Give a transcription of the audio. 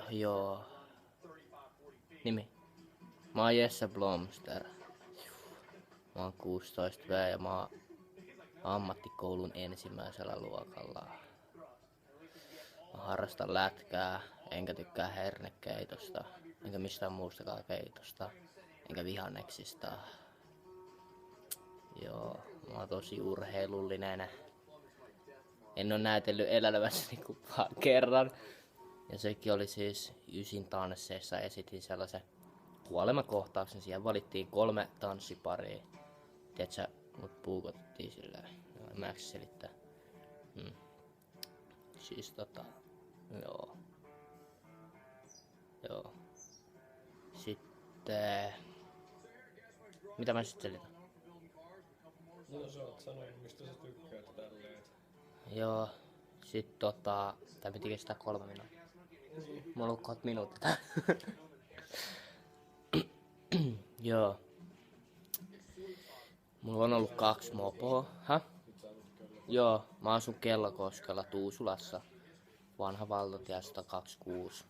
Joo. Nimi? Mä oon Jesse Blomster. Mä oon 16V ja mä oon ammattikoulun ensimmäisellä luokalla. Mä harrastan lätkää, enkä tykkää hernekeitosta, enkä mistään muustakaan keitosta, enkä vihanneksista. Joo, mä oon tosi urheilullinen. En oo näytellyt elämässäni kuin vaan kerran. Ja sekin oli siis Ysin tansseissa, esitin sellaisen kuolemakohtauksen. Siihen valittiin 3 tanssiparia. Tiedätkö, mut puukotettiin silleen. Mä en selittää. Siis joo. Joo. Sitten... Mitä mä sit selitän? No sä oot sanonut, mistä sä tykkäät tälleen. Joo. Sit tää piti kestää 3 minuuttia. Mulla on kohta minuutit. Joo. Mulla on ollut 2 mopoa. Joo, mä asun Kellokoskella Tuusulassa. Vanha valtatie 126.